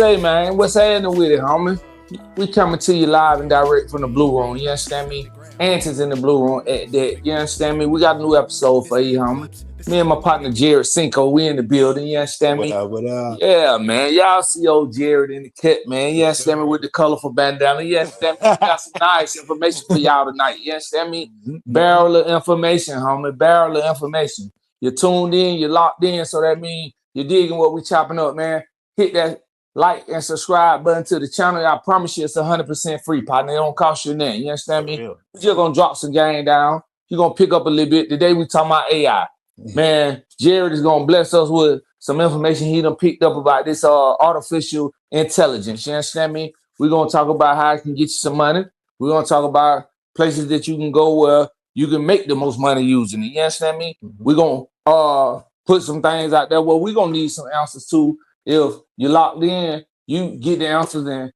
say, man? What's happening with it, homie? We coming to you live and direct from the Blue Room. You understand me? Antics in the Blue Room at that. You understand me? We got a new episode for you, homie. Me and my partner Jared Ciinco, we in the building. You understand me? What up? Yeah, man. Y'all see old Jared in the cut, man. You understand me? With the colorful bandana. You understand me? We got some nice information for y'all tonight. You understand me? Barrel of information, homie. Barrel of information. You're tuned in, you're locked in, so that means you're digging what we chopping up, man. Hit that like and subscribe button to the channel. I promise you it's 100% free, partner. It don't cost you nothing. You understand me? We're just gonna drop some game down. You're gonna pick up a little bit. Today we talking about AI. Man, Jared is gonna bless us with some information he done picked up about this artificial intelligence. You understand me? We're gonna talk about how it can get you some money. We're gonna talk about places that you can go where you can make the most money using it. You understand me? We're gonna put some things out there where we're gonna need some answers to. If you're locked in, you get the answers and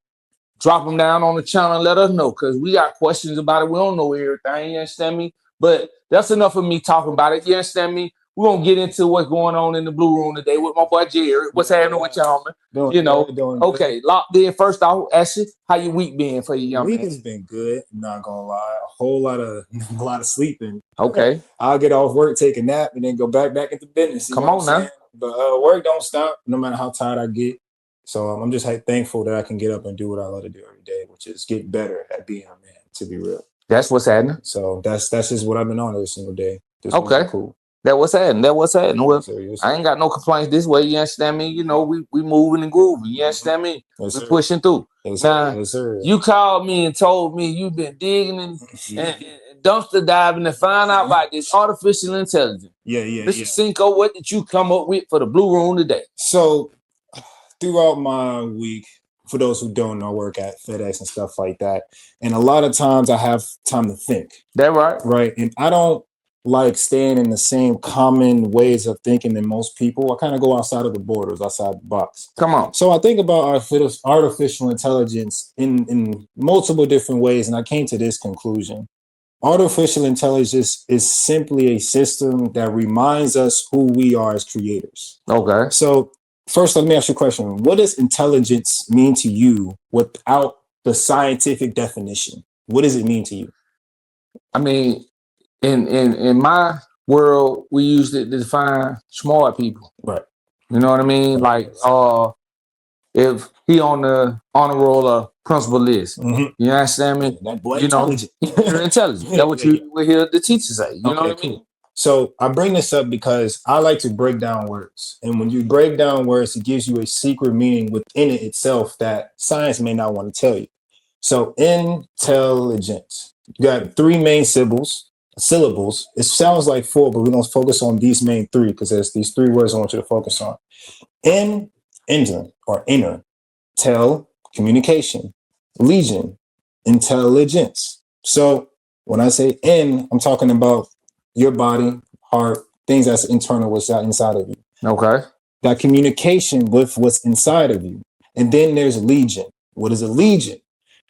drop them down on the channel and let us know, because we got questions about it. We don't know everything, you understand me? But that's enough of me talking about it, you understand me? We're going to get into what's going on in the Blue Room today with my boy Jared. What's happening with y'all, man? Okay, locked in. First off, Ashley, how your week been for you, young man? Week has been good, I'm not going to lie. A whole lot of sleeping. Okay. I'll get off work, take a nap, and then go back into business. Come on now. But work don't stop no matter how tired I get. So I'm just thankful that I can get up and do what I love to do every day, which is get better at being a man, to be real. That's what's happening. So that's just what I've been on every single day. Okay. Cool. That what's happening. Well, I ain't got no complaints this way, you understand me? You know, we moving and grooving, you understand me? Yes, we pushing through. Yes, now, yes, sir. You called me and told me you've been digging and dumpster diving to find out about this artificial intelligence. Yeah. Mr. Ciinco, what did you come up with for the Blue Room today? So, throughout my week, for those who don't know, I work at FedEx and stuff like that. And a lot of times I have time to think. That right? Right. And I don't like staying in the same common ways of thinking than most people. I kind of go outside of the borders, outside the box. Come on. So I think about artificial intelligence in multiple different ways. And I came to this conclusion. Artificial intelligence is simply a system that reminds us who we are as creators. Okay. So first, let me ask you a question. What does intelligence mean to you without the scientific definition? What does it mean to you? I mean, in my world, we used it to define smart people. Right. You know what I mean? Like, if he on the honor roll or principal list, you understand me? That boy intelligent. You're intelligent. That's what you will hear the teacher say. You know what I mean? So I bring this up because I like to break down words. And when you break down words, it gives you a secret meaning within it itself that science may not want to tell you. So intelligence, you got three main syllables. It sounds like four, but we're going to focus on these main three because there's these three words I want you to focus on. Engine or inner, tell, communication, legion, intelligence. So when I say I'm talking about your body, heart, things that's internal, what's inside of you. Okay. That communication with what's inside of you. And then there's legion. What is a legion?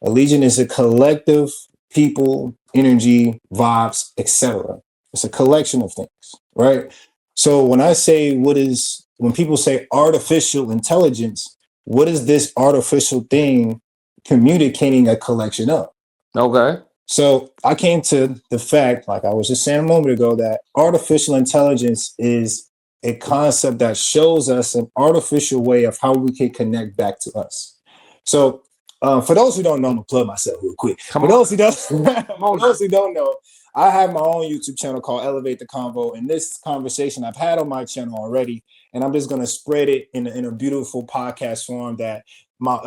A legion is a collective people, energy, vibes, etc. It's a collection of things, right? So when people say artificial intelligence, what is this artificial thing communicating a collection of? Okay. So I came to the fact, like I was just saying a moment ago, that artificial intelligence is a concept that shows us an artificial way of how we can connect back to us. So for those who don't know, I'm gonna plug myself real quick. For those who don't know, I have my own YouTube channel called Elevate the Convo, and this conversation I've had on my channel already, and I'm just gonna spread it in a beautiful podcast form that my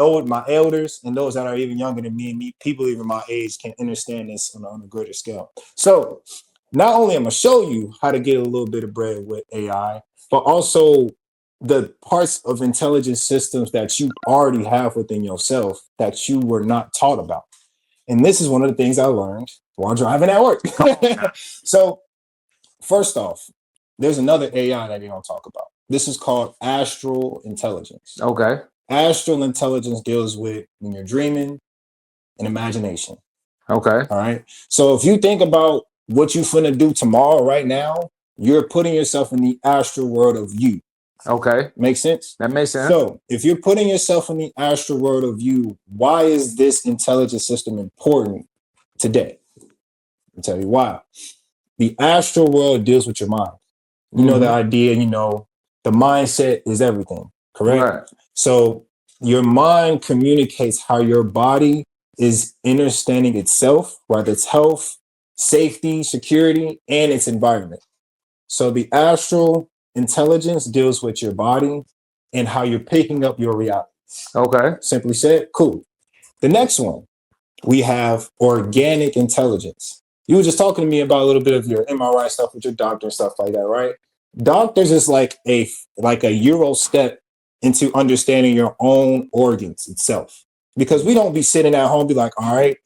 elders and those that are even younger than me, people even my age, can understand this on a greater scale. So not only I'm gonna show you how to get a little bit of bread with AI, but also the parts of intelligence systems that you already have within yourself that you were not taught about. And this is one of the things I learned while driving at work. So first off, there's another AI that you don't talk about. This is called Astral intelligence. Okay. Astral intelligence deals with when you're dreaming and imagination. Okay. All right. So if you think about what you're finna do tomorrow, right now, you're putting yourself in the astral world of you. Okay. Make sense? That makes sense. So if you're putting yourself in the astral world of you, why is this intelligence system important today? I'll tell you why. The astral world deals with your mind. You know the idea, the mindset is everything, correct? Right. So your mind communicates how your body is understanding itself, whether it's health, safety, security, and its environment. So the astral intelligence deals with your body and how you're picking up your reality. Okay. Simply said, cool. The next one, we have organic intelligence. You were just talking to me about a little bit of your MRI stuff with your doctor and stuff like that, right? Doctors is like a Euro step into understanding your own organs itself. Because we don't be sitting at home be like, all right,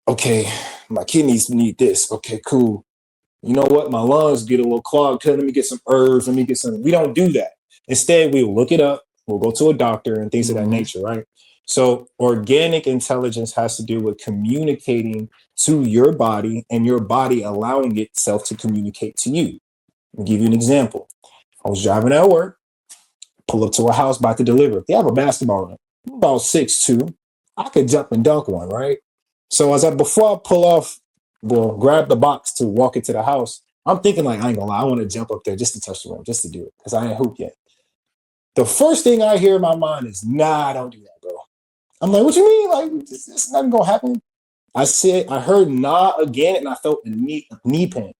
okay, my kidneys need this. Okay, cool. You know what? My lungs get a little clogged. Let me get some herbs. Let me get some. We don't do that. Instead, we'll look it up. We'll go to a doctor and things of that nature, right? So organic intelligence has to do with communicating to your body and your body allowing itself to communicate to you. I'll give you an example. I was driving at work, pull up to a house about to deliver. They have a basketball ring. I'm about 6'2". I could jump and dunk one, right? So before I pull off, grab the box to walk into the house, I'm thinking like, I ain't gonna lie, I want to jump up there just to touch the rim, just to do it, because I ain't hoop yet. The first thing I hear in my mind is, nah, don't do that, bro. I'm like, what you mean? Like, it's nothing gonna happen. I heard nah again, and I felt a knee pain.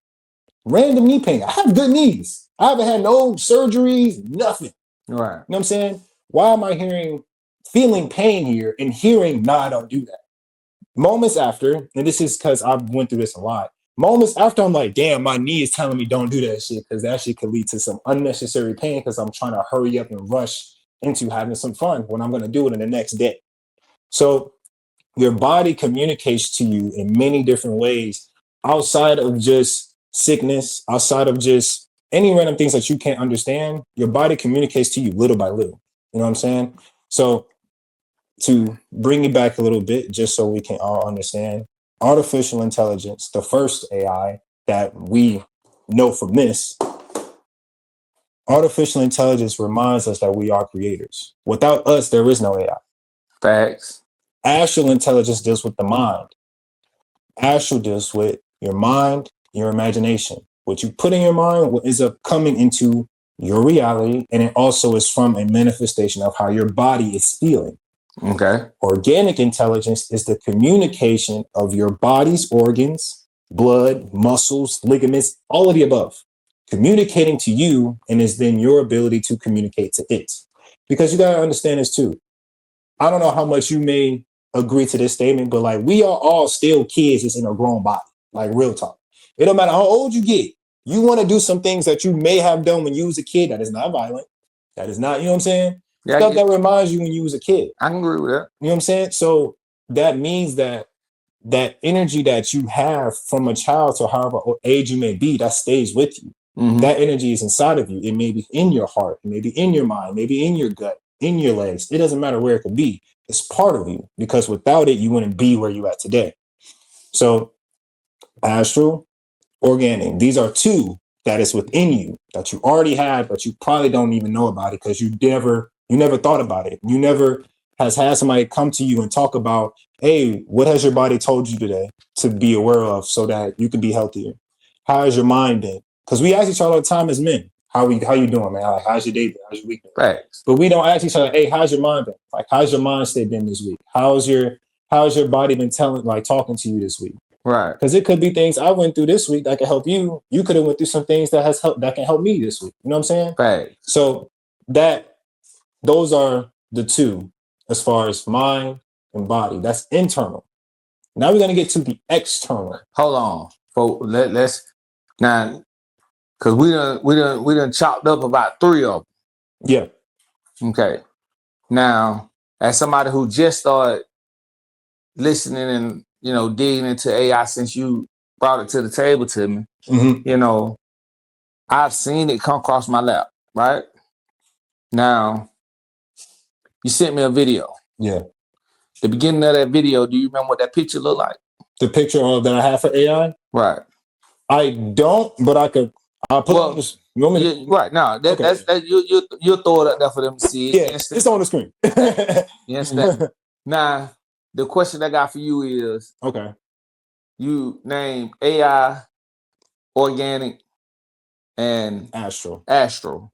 Random knee pain. I have good knees. I haven't had no surgeries, nothing. Right. You know what I'm saying? Why am I feeling pain here and hearing, nah, don't do that? Moments after, and this is because I've went through this a lot, moments after I'm like, damn, my knee is telling me don't do that shit, because that shit could lead to some unnecessary pain because I'm trying to hurry up and rush into having some fun when I'm going to do it in the next day. So your body communicates to you in many different ways outside of just sickness, outside of just any random things that you can't understand. Your body communicates to you little by little. You know what I'm saying? So to bring it back a little bit, just so we can all understand, artificial intelligence, the first AI that we know from this, artificial intelligence reminds us that we are creators. Without us, there is no AI. Facts. Astral intelligence deals with the mind. Astral deals with your mind, your imagination. What you put in your mind what ends up coming into your reality, and it also is from a manifestation of how your body is feeling. Okay. Organic intelligence is the communication of your body's organs, blood, muscles, ligaments, all of the above, communicating to you, and is then your ability to communicate to it. Because you got to understand this too. I don't know how much you may agree to this statement, but like, we are all still kids that's in a grown body, like real talk. It don't matter how old you get. You want to do some things that you may have done when you was a kid that is not violent. That is not, you know what I'm saying? Yeah, Stuff that reminds you when you was a kid. I can agree with that. You know what I'm saying? So that means that energy that you have from a child to however age you may be, that stays with you. That energy is inside of you. It may be in your heart, it may be in your mind, maybe in your gut, in your legs. It doesn't matter where it could be. It's part of you, because without it, you wouldn't be where you at today. So astral, organic, these are two that is within you that you already have, but you probably don't even know about it because you never thought about it. You never has had somebody come to you and talk about, hey, what has your body told you today to be aware of so that you can be healthier? How has your mind been? Because we ask each other all the time as men, how you doing, man? Like, how's your day been? How's your week been? Facts. But we don't ask each other, hey, how's your mind been? Like, how's your mind state been this week? How's your body been talking to you this week? Right. Because it could be things I went through this week that can help you. You could have went through some things that can help me this week. You know what I'm saying? Facts. So those are the two as far as mind and body. That's internal. Now we're gonna get to the external. Hold on, folks. Let's now, because we done chopped up about 3 of them. Yeah. Okay. Now, as somebody who just started listening and digging into AI since you brought it to the table to me, I've seen it come across my lap. Right now, you sent me a video. Yeah. The beginning of that video, do you remember what that picture looked like? The picture that I have for AI? Right. I don't, but I'll put on this. You want me to? Right now, that's that you throw it up there for them to see. Yeah, it's on the screen. You understand? Now, the question I got for you is, okay, you name AI, organic, and Astral.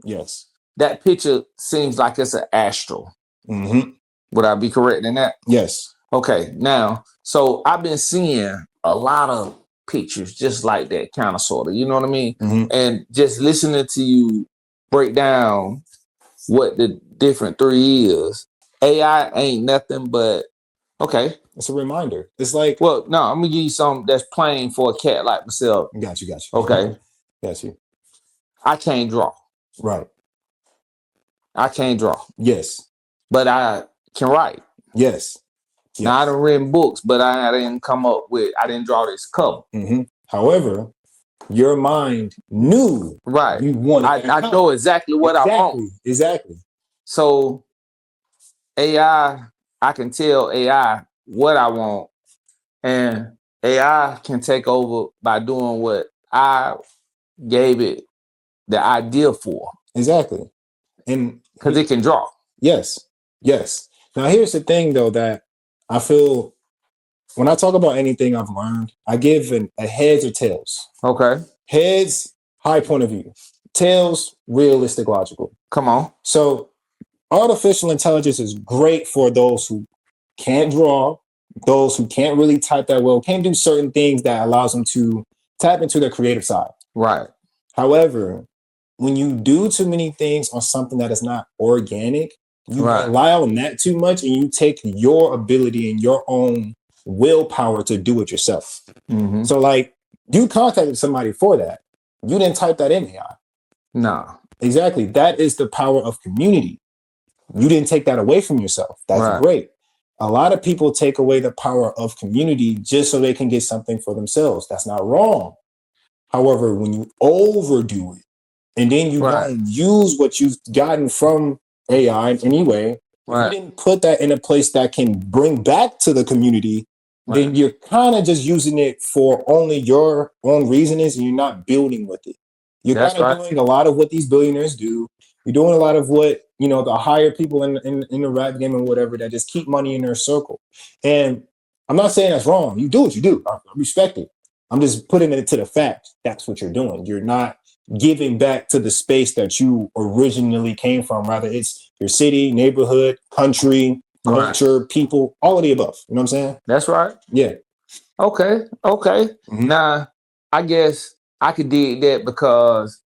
Yes. That picture seems like it's an astral. Mm-hmm. Would I be correct in that? Yes. Okay. Now, so I've been seeing a lot of pictures just like that, kind of, sort of. You know what I mean? Mm-hmm. And just listening to you break down what the different three is. AI ain't nothing but, okay. It's a reminder. It's like, well, no, I'm gonna give you something that's plain for a cat like myself. Got you. Okay. Got you. I can't draw. Right. I can't draw. Yes. But I can write. Yes. Now I done written books, but I didn't I didn't draw this cover. Mm-hmm. However, your mind knew right. You wanted. I know exactly what I want. Exactly. So AI, I can tell AI what I want, and AI can take over by doing what I gave it the idea for. Exactly. And because it can draw. Yes. Now here's the thing though, that I feel when I talk about anything I've learned, I give a heads or tails. Okay. Heads, high point of view. Tails, realistic, logical. Come on. So artificial intelligence is great for those who can't draw, those who can't really type that well, can't do certain things that allows them to tap into their creative side. Right. However, when you do too many things on something that is not organic, you rely on that too much, and you take your ability and your own willpower to do it yourself. Mm-hmm. So like, you contacted somebody for that. You didn't type that in AI. No. Exactly. That is the power of community. You didn't take that away from yourself. That's great. A lot of people take away the power of community just so they can get something for themselves. That's not wrong. However, when you overdo it, and then you don't use what you've gotten from AI in any way, you didn't put that in a place that can bring back to the community, then you're kind of just using it for only your own reasonings, and you're not building with it. You're kind of doing a lot of what these billionaires do. You're doing a lot of what, the higher people in the rap game and whatever, that just keep money in their circle. And I'm not saying that's wrong. You do what you do. I respect it. I'm just putting it to the fact. That's what you're doing. You're not giving back to the space that you originally came from. Rather, it's your city, neighborhood, country, culture, people, all of the above. You know what I'm saying? That's right. Yeah. Okay. Mm-hmm. Now, I guess I could dig that because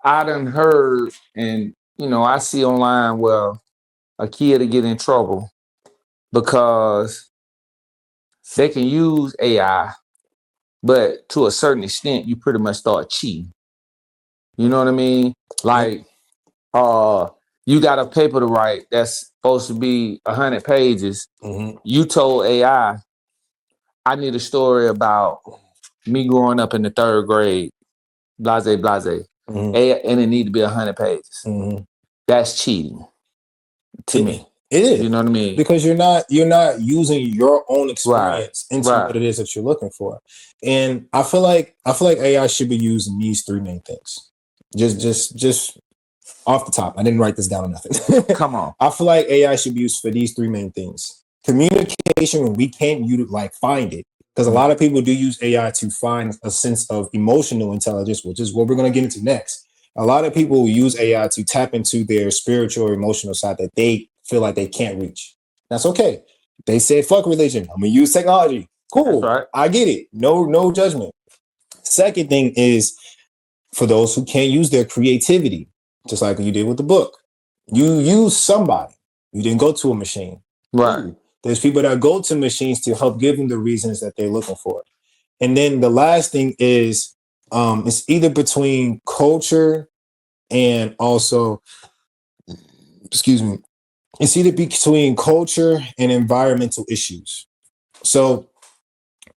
I done heard, and I see online where a kid will get in trouble because they can use AI, but to a certain extent, you pretty much start cheating. You know what I mean? Like, you got a paper to write that's supposed to be 100 pages. Mm-hmm. You told AI, I need a story about me growing up in the 3rd grade, blase. Mm-hmm. And it need to be 100 pages. Mm-hmm. That's cheating to me. It is. You know what I mean? Because you're not using your own experience into what it is that you're looking for. And I feel like AI should be used in these 3 main things. Just off the top. I didn't write this down or nothing. Come on. I feel like AI should be used for these 3 main things. Communication, when we can't find it. Because a lot of people do use AI to find a sense of emotional intelligence, which is what we're going to get into next. A lot of people use AI to tap into their spiritual or emotional side that they feel like they can't reach. That's okay. They said, fuck religion. I'm going to use technology. Cool. That's right. I get it. No judgment. Second thing is, for those who can't use their creativity, just like you did with the book, you use somebody. You didn't go to a machine. Right. There's people that go to machines to help give them the reasons that they're looking for. And then the last thing is, it's either between culture and also, it's either between culture and environmental issues. So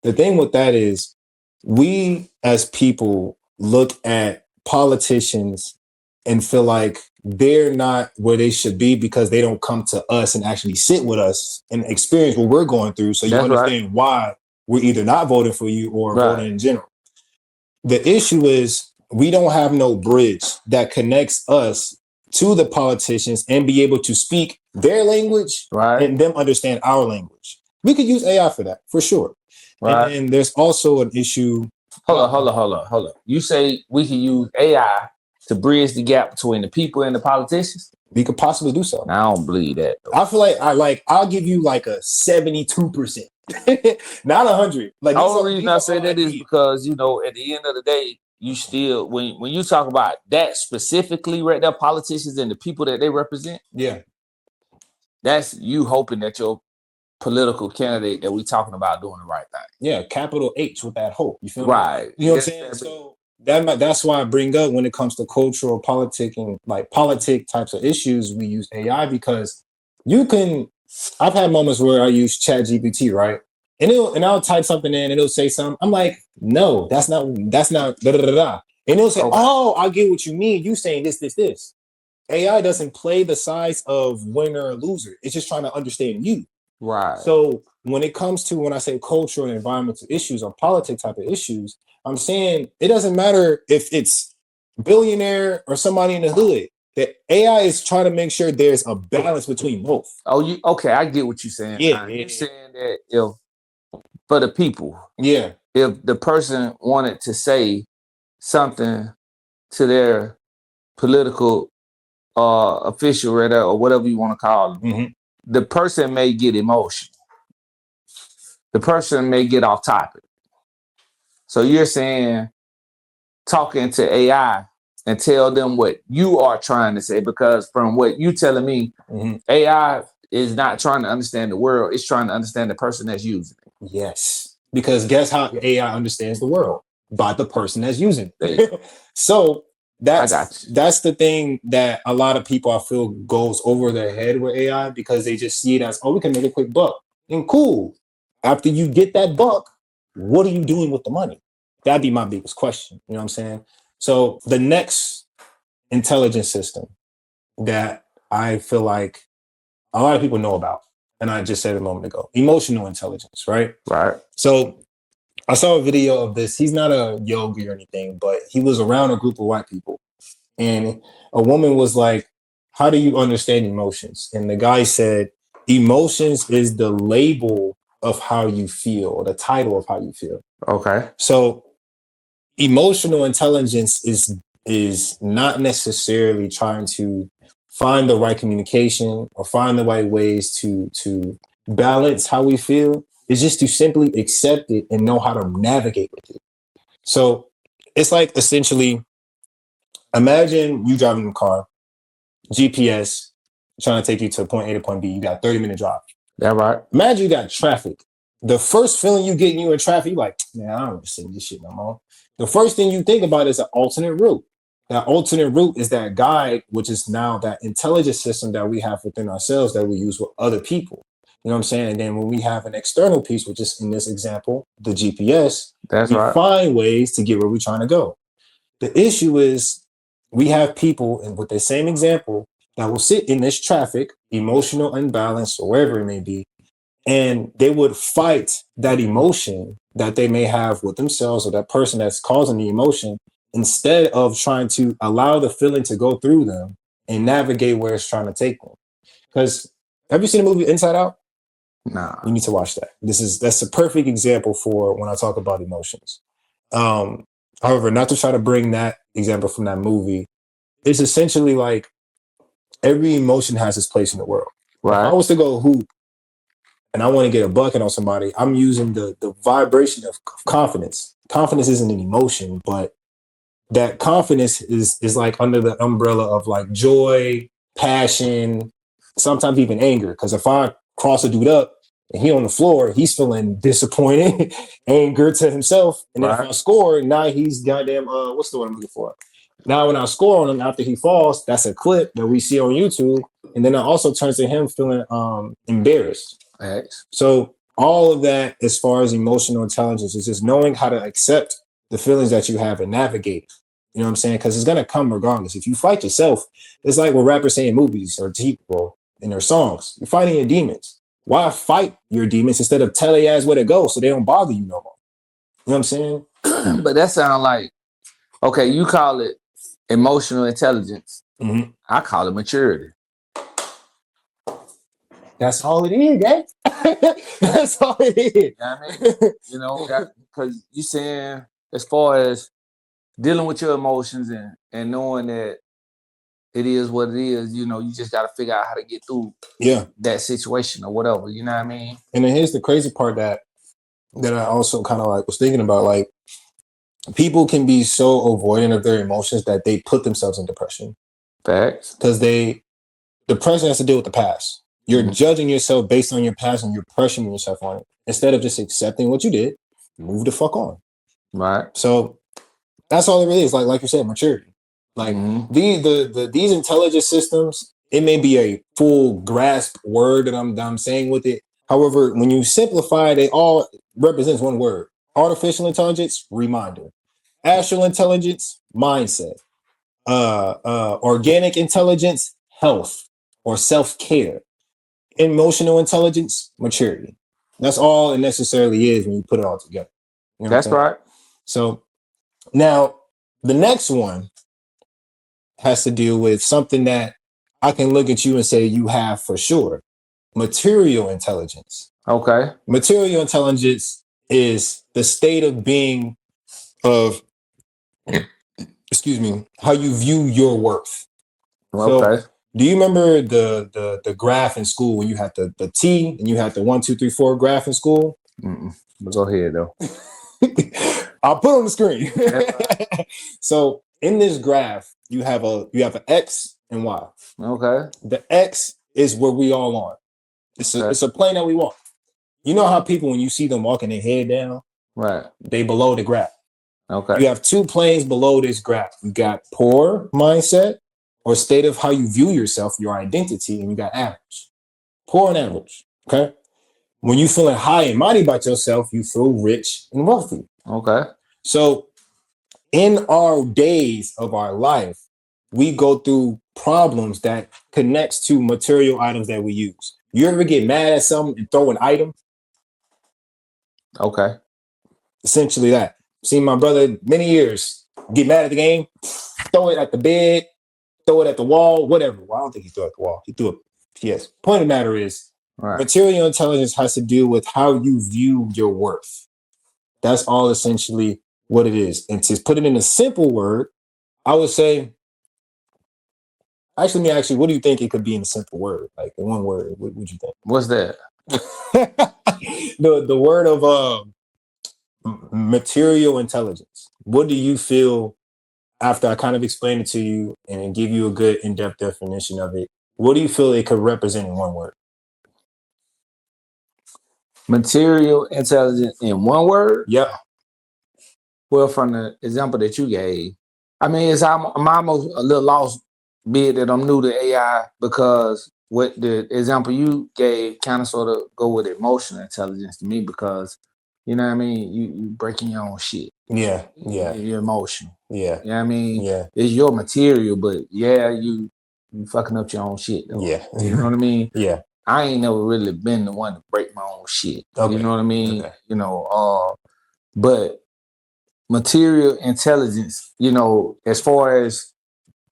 the thing with that is, we as people look at politicians and feel like they're not where they should be because they don't come to us and actually sit with us and experience what we're going through. So you understand why we're either not voting for you or voting in general. The issue is, we don't have no bridge that connects us to the politicians and be able to speak their language and them understand our language. We could use AI for that, for sure. Right. And there's also an issue. Hold on. You say we can use AI to bridge the gap between the people and the politicians? We could possibly do so. I don't believe that, though. I feel like I'll give you like a 72%. Not 100. Like the only reason I say that is because, at the end of the day, you still when you talk about that specifically right there, politicians and the people that they represent, that's you hoping that your political candidate that we talking about doing the right thing. Yeah, capital H with that hope. You feel right? Me? You know what I'm saying? So that's why I bring up when it comes to cultural politicking, like politic types of issues, we use AI because I've had moments where I use ChatGPT, right? And I'll type something in and it'll say something. I'm like, no, that's not da da da da. And it'll say, oh, I get what you mean. You saying this. AI doesn't play the size of winner or loser. It's just trying to understand you. Right. So when it comes to when I say cultural and environmental issues or politics type of issues, I'm saying it doesn't matter if it's billionaire or somebody in the hood. The AI is trying to make sure there's a balance between both. Oh, okay, I get what you're saying. Yeah, you're saying that if for the people, if the person wanted to say something to their political official or whatever you want to call them, the person may get emotional. The person may get off topic. So you're saying talking to AI and tell them what you are trying to say, because from what you telling me, AI is not trying to understand the world. It's trying to understand the person that's using it. Yes. Because guess how AI understands the world? By the person that's using it. So that's the thing that a lot of people I feel goes over their head with AI, because they just see it as, we can make a quick buck. And cool. After you get that buck, what are you doing with the money? That'd be my biggest question. You know what I'm saying? So the next intelligence system that I feel like a lot of people know about, and I just said a moment ago, emotional intelligence, right? Right. So I saw a video of this. He's not a yogi or anything, but he was around a group of white people. And a woman was like, how do you understand emotions? And the guy said, emotions is the label of how you feel, or the title of how you feel. Okay. So emotional intelligence is not necessarily trying to find the right communication or find the right ways to balance how we feel. It's just to simply accept it and know how to navigate with it. So it's like, essentially, imagine you driving a car, GPS, trying to take you to point A to point B. You got a 30-minute drive. That right. Imagine you got traffic. The first feeling you get when you're in traffic, you're like, man, I don't understand this shit no more. The first thing you think about is an alternate route. That alternate route is that guide, which is now that intelligence system that we have within ourselves that we use with other people. You know what I'm saying? And then when we have an external piece, which is in this example, the GPS, we find ways to get where we're trying to go. The issue is we have people, and with the same example, that will sit in this traffic, emotional imbalance, or wherever it may be, and they would fight that emotion that they may have with themselves or that person that's causing the emotion, instead of trying to allow the feeling to go through them and navigate where it's trying to take them. Because have you seen the movie Inside Out? Nah. You need to watch that. That's a perfect example for when I talk about emotions. However, not to try to bring that example from that movie, it's essentially like every emotion has its place in the world. Right. If I was to go hoop and I want to get a bucket on somebody, I'm using the vibration of confidence. Confidence isn't an emotion, but that confidence is like under the umbrella of like joy, passion, sometimes even anger. Because if I cross a dude up and he on the floor, he's feeling disappointed, anger to himself. And then if I score, now he's goddamn, what's the word I'm looking for? Now when I score on him after he falls, that's a clip that we see on YouTube. And then it also turns to him feeling embarrassed. Right. So all of that, as far as emotional intelligence, is just knowing how to accept the feelings that you have and navigate. You know what I'm saying? Because it's going to come regardless. If you fight yourself, it's like what rappers say in movies or people in their songs. You're fighting your demons. Why fight your demons instead of tell your ass where to go so they don't bother you no more? You know what I'm saying? But that sounds like Okay, you call it emotional intelligence. Mhm. I call it maturity. That's all it is, guys. That's all it is. You know what I mean? You know, because you saying as far as dealing with your emotions and knowing that it is what it is, you know, you just got to figure out how to get through that situation or whatever. You know what I mean? And then here's the crazy part that I also kind of like was thinking about, like, people can be so avoidant of their emotions that they put themselves in depression. Facts. Because depression has to deal with the past. You're judging yourself based on your past and you're pressuring yourself on it. Instead of just accepting what you did, move the fuck on. Right. So that's all it really is. Like you said, maturity. Like these intelligence systems, it may be a full grasp word that I'm saying with it. However, when you simplify it, they all represents one word. Artificial intelligence, reminder. Astral intelligence, mindset. Organic intelligence, health or self-care. Emotional intelligence, maturity. That's all it necessarily is when you put it all together. You know That's right. So now the next one has to deal with something that I can look at you and say you have for sure. Material intelligence. Okay. Material intelligence is the state of being of, excuse me, how you view your worth. Okay. So, do you remember the graph in school when you had the T and you had the 1, 2, 3, 4 graph in school? Go ahead though. I'll put it on the screen. So in this graph, you have an X and Y. Okay. The X is where we all on. It's a plane that we walk. You know how people, when you see them walking their head down, right, they below the graph. Okay. You have 2 planes below this graph. You got poor mindset or state of how you view yourself, your identity, and you got average. Poor and average. Okay. When you feeling high and mighty about yourself, you feel rich and wealthy. Okay. So in our days of our life, we go through problems that connects to material items that we use. You ever get mad at something and throw an item? Okay. Essentially that. Seen my brother many years get mad at the game, throw it at the bed, throw it at the wall, whatever. Well, I don't think he threw it at the wall. He threw it. Yes. Point of the matter is, material intelligence has to do with how you view your worth. That's all essentially what it is. And to put it in a simple word, I would say, actually, what do you think it could be in a simple word? Like in one word, what would you think? What's that? the word of material intelligence. What do you feel after I kind of explain it to you and give you a good in-depth definition of it? What do you feel it could represent in one word? Material intelligence in one word? Yep. Well, from the example that you gave, I mean, I'm almost a little lost, be it that I'm new to AI, because what the example you gave kind of sort of go with emotional intelligence to me, because you know what I mean, you breaking your own shit. Yeah. You're emotional. Yeah. You know what I mean? Yeah. It's your material, but yeah, you fucking up your own shit though. Yeah. You know what I mean? Yeah. I ain't never really been the one to break my own shit. Okay. You know what I mean? Okay. You know, but material intelligence, you know, as far as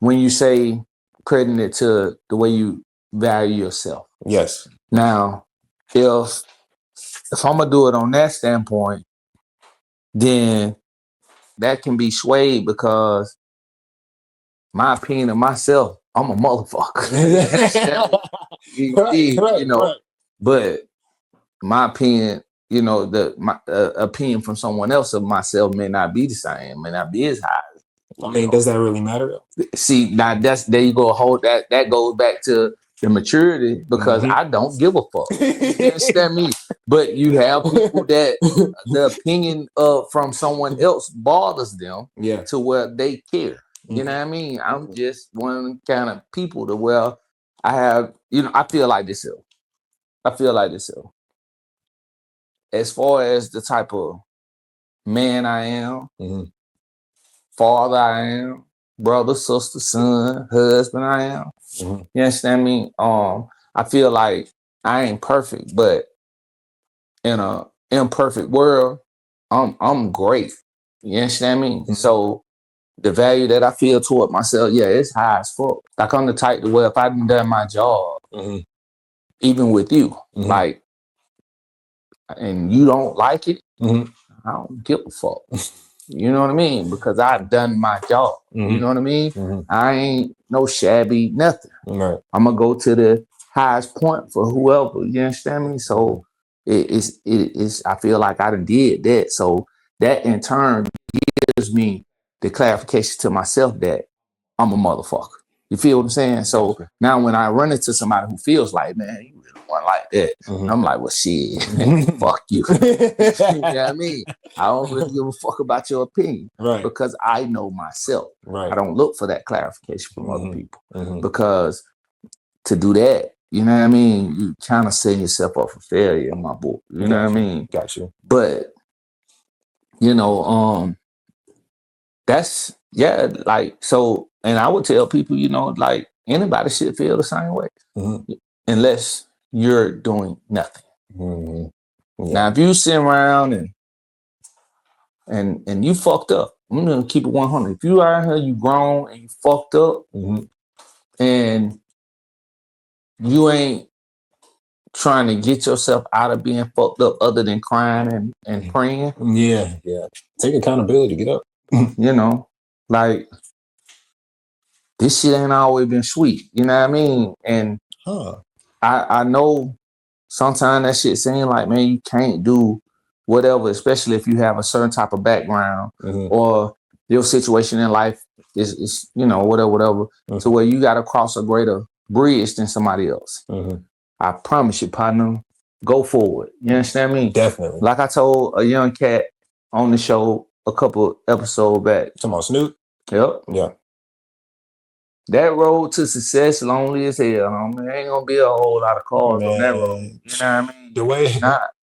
when you say crediting it to the way you value yourself. Yes. Now, if I'm gonna do it on that standpoint, then that can be swayed because my opinion of myself, I'm a motherfucker. You know, but my opinion, you know, my opinion from someone else of myself may not be the same, may not be as high. I mean, does that really matter? See, now there you go. That goes back to the maturity, because I don't give a fuck. You understand me? But you have people that the opinion of from someone else bothers them to where they care. You know what I mean? I'm just one kind of people to where I have, you know, I feel like this. As far as the type of man I am, father I am, brother, sister, son, husband I am. You understand me? I feel like I ain't perfect, but in a imperfect world, I'm great. You understand me? So the value that I feel toward myself, yeah, it's high as fuck. Like I'm the type to where if I done my job, even with you, like, and you don't like it, I don't give a fuck. You know what I mean? Because I've done my job. You know what I mean? I ain't no shabby nothing. Right. I'm gonna go to the highest point for whoever. You understand me? So it's. I feel like I done did that. So that in turn gives me the clarification to myself that I'm a motherfucker. You feel what I'm saying? So now when I run into somebody who feels like, man, you really want like that, I'm like, well, shit, fuck you. You know what I mean? I don't really give a fuck about your opinion, because I know myself. I don't look for that clarification from other people, because to do that, you know what I mean, you kind of setting yourself up for failure, in my book. You know what I mean? Got you. But you know, that's like so. And I would tell people, you know, like anybody should feel the same way, unless you're doing nothing. Now, if you sit around and you fucked up, I'm gonna keep it 100. If you out here, you grown and you fucked up, and you ain't trying to get yourself out of being fucked up, other than crying and praying. Yeah. Take accountability. Get up. You know, like, this shit ain't always been sweet. You know what I mean? And I know sometimes that shit seems like, man, you can't do whatever, especially if you have a certain type of background or your situation in life is you know, whatever, to where you got to cross a greater bridge than somebody else. I promise you, partner, go forward. You understand me? Definitely. Like I told a young cat on the show a couple episodes back. Talking about Snoop? Yep. Yeah. That road to success lonely as hell, homie. There ain't gonna be a whole lot of cars on that road. You know what I mean?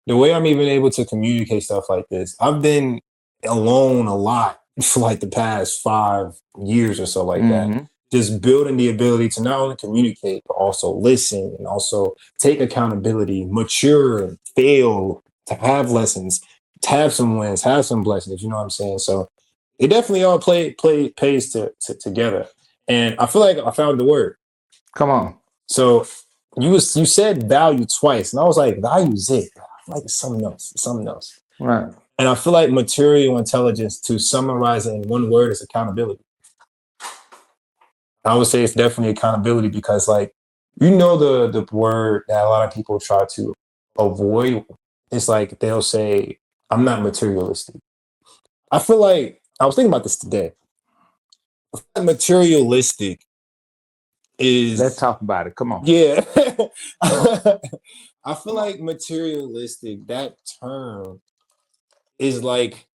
The way I'm even able to communicate stuff like this, I've been alone a lot for like the past 5 years or so, like that. Just building the ability to not only communicate, but also listen and also take accountability, mature, and fail, to have lessons, to have some wins, have some blessings. You know what I'm saying? So it definitely all pays together. And I feel like I found the word. Come on. So you said value twice, and I was like, value is it. I feel like it's something else. Right. And I feel like material intelligence, to summarize it in one word, is accountability. I would say it's definitely accountability, because, like, you know, the word that a lot of people try to avoid, it's like they'll say, I'm not materialistic. I feel like, I was thinking about this today. I feel like materialistic is... Let's talk about it. Come on. Yeah. I feel like materialistic, that term, is like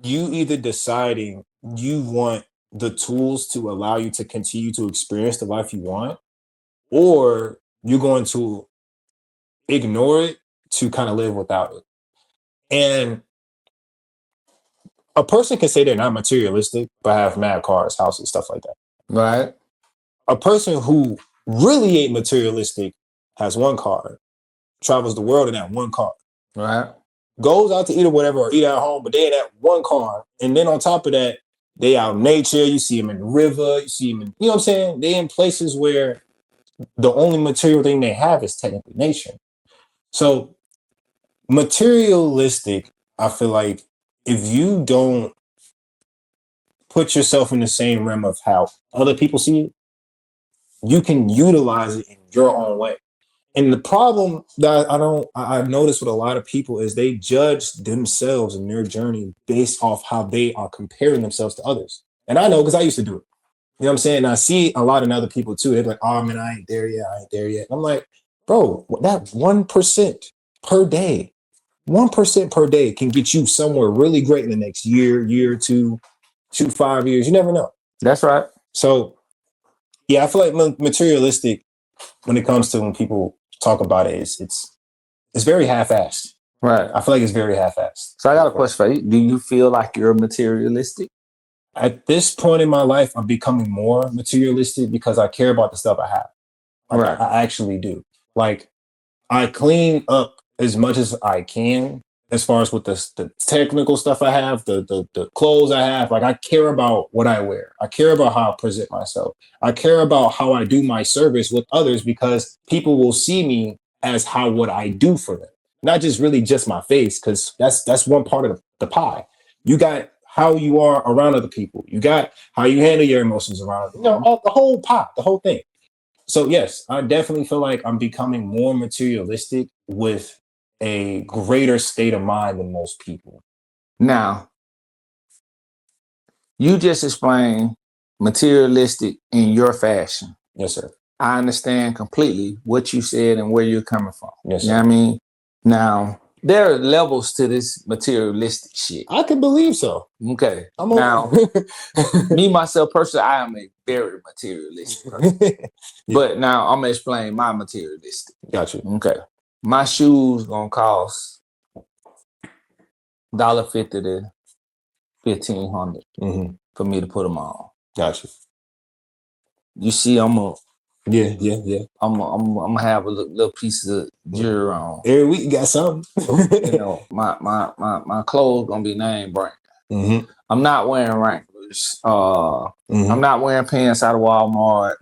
you either deciding you want the tools to allow you to continue to experience the life you want, or you're going to ignore it to kind of live without it. And a person can say they're not materialistic, but have mad cars, houses, stuff like that. Right. A person who really ain't materialistic has one car, travels the world in that one car. Right. Goes out to eat or whatever, or eat at home, but they in that one car. And then on top of that, they out in nature. You see them in the river. You see them in, you know what I'm saying? They in places where the only material thing they have is technically nature. So materialistic, I feel like, if you don't put yourself in the same realm of how other people see it, you can utilize it in your own way. And the problem that I notice with a lot of people is they judge themselves and their journey based off how they are comparing themselves to others. And I know, because I used to do it. You know what I'm saying? And I see a lot in other people too. They're like, oh man, I ain't there yet. And I'm like, bro, that 1% per day, 1% per day can get you somewhere really great in the next year or two, 5 years. You never know. That's right. So yeah, I feel like materialistic, when it comes to when people talk about it, it's very half-assed. Right. I feel like it's very half-assed. So I got a question for you. Do you feel like you're materialistic? At this point in my life, I'm becoming more materialistic because I care about the stuff I have. Like, Right. I actually do. Like, I clean up as much as I can as far as with the technical stuff I have, the clothes I have. Like, I care about what I wear. I care about how I present myself. I care about how I do my service with others, because people will see me as what I do for them, not just really just my face, because that's one part of the pie. You got how you are around other people. You got how you handle your emotions around, the whole pie, the whole thing. So yes, I definitely feel like I'm becoming more materialistic with a greater state of mind than most people. Now, you just explained materialistic in your fashion. Yes, sir. I understand completely what you said and where you're coming from. Yes, sir. You know what I mean? Now, there are levels to this materialistic shit. I can believe so. Okay. Now, me, myself, personally, I am a very materialistic person. But now I'm going to explain my materialistic. Got you. Okay. My shoes going to cost $1.50 to $1,500 for me to put them on. Got you. You see, I'm gonna have a little piece of jewelry on. Every week you got something. My clothes gonna be name brand. I'm not wearing Wranglers. I'm not wearing pants out of Walmart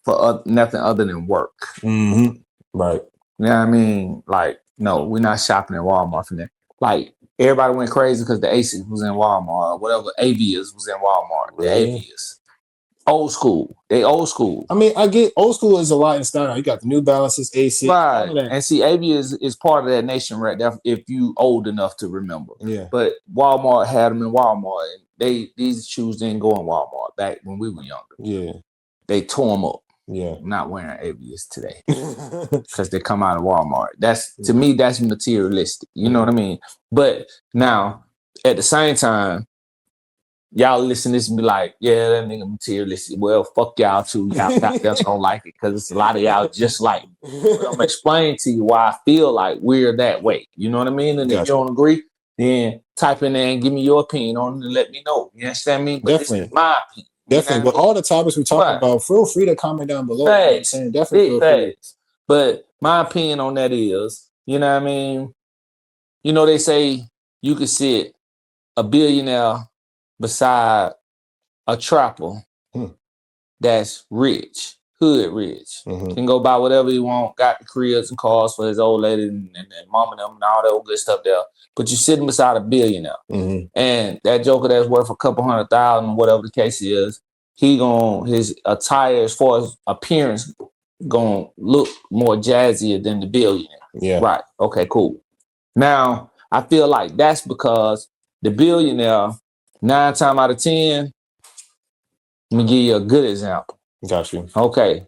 for nothing other than work. Right. You know what I mean? Like, no, we're not shopping at Walmart for that. Like, everybody went crazy because the Asics was in Walmart, or whatever Avias was in Walmart. The Avias. Old school. They old school. I mean, I get old school is a lot in style. You got the New Balances, AC. Right. And see, Avia is part of that nation right there, if you old enough to remember. Yeah. But Walmart had them in Walmart. And these shoes didn't go in Walmart back when we were younger. Yeah. They tore them up. Yeah. I'm not wearing Avias today because they come out of Walmart. To me, that's materialistic. You know what I mean? But now, at the same time, y'all listen to this and be like, yeah, that nigga materialistic. Well, fuck y'all too. Y'all just don't like it because it's a lot of y'all just like me. But I'm gonna explain to you why I feel like we're that way. You know what I mean? And if you don't agree, then type in there and give me your opinion on it and let me know. You understand me? But definitely. This is my opinion. Definitely. But all the topics we talk about, feel free to comment down below. Facts. Definitely feel free. But my opinion on that is, you know what I mean? You know, they say you could sit a billionaire beside a trapper that's rich, hood rich, can go buy whatever he want, got the cribs and cars for his old lady and mom and them and all that old good stuff there. But you're sitting beside a billionaire. And that joker that's worth a couple $100,000, whatever the case is, his attire as far as appearance gonna look more jazzier than the billionaire. Yeah. Right. Okay, cool. Now, I feel like that's because the billionaire, 9 times out of 10, let me give you a good example. Got you. Okay.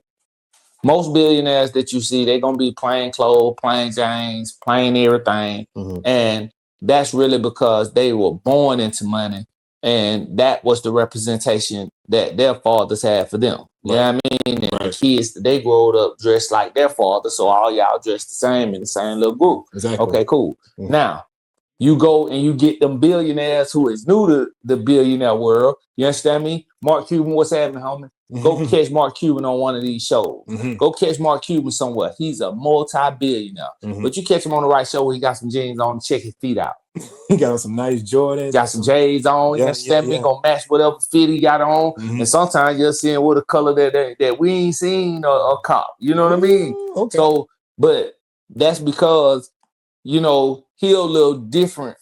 Most billionaires that you see, they're going to be plain clothes, plain James, plain everything. And that's really because they were born into money. And that was the representation that their fathers had for them. You know what I mean? And the kids, they growed up dressed like their father. So all y'all dressed the same in the same little group. Exactly. Okay, cool. Now, you go and you get them billionaires who is new to the billionaire world. You understand me? Mark Cuban, what's happening, homie? Go catch Mark Cuban on one of these shows. Go catch Mark Cuban somewhere. He's a multi-billionaire. But you catch him on the right show where he got some jeans on and check his feet out. He got on some nice Jordans. Got some J's on. You understand me? Gonna match whatever fit he got on. And sometimes you'll see him with a color that we ain't seen or cop. You know what I mean? Okay. So, but that's because, you know, he'll a little different.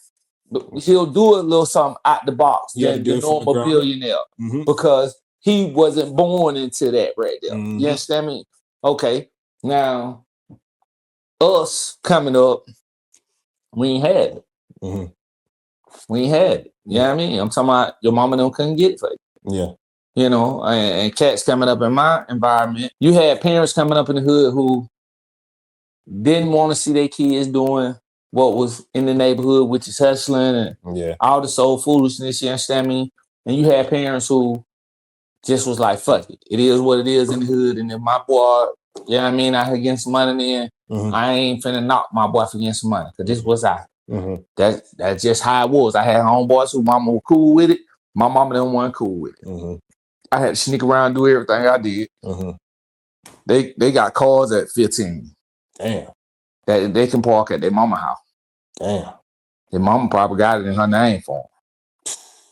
He'll do a little something out the box than the normal billionaire because he wasn't born into that right there. You understand me? Okay. Now, us coming up, we ain't had it. We ain't had it. You know what I mean? I'm talking about your mama them couldn't get it for you. Yeah. You know, and cats coming up in my environment. You had parents coming up in the hood who didn't want to see their kids doing what was in the neighborhood, which is hustling and all this old foolishness, you understand me? And you had parents who just was like, fuck it. It is what it is in the hood. And if my boy, you know what I mean, I had getting some money then, I ain't finna knock my boy for getting some money. Because this was I. That's just how it was. I had homeboys who mama was cool with it. My mama didn't want cool with it. I had to sneak around and do everything I did. They got cars at 15. Damn. That they can park at their mama house. Damn. His mama probably got it in her name for him.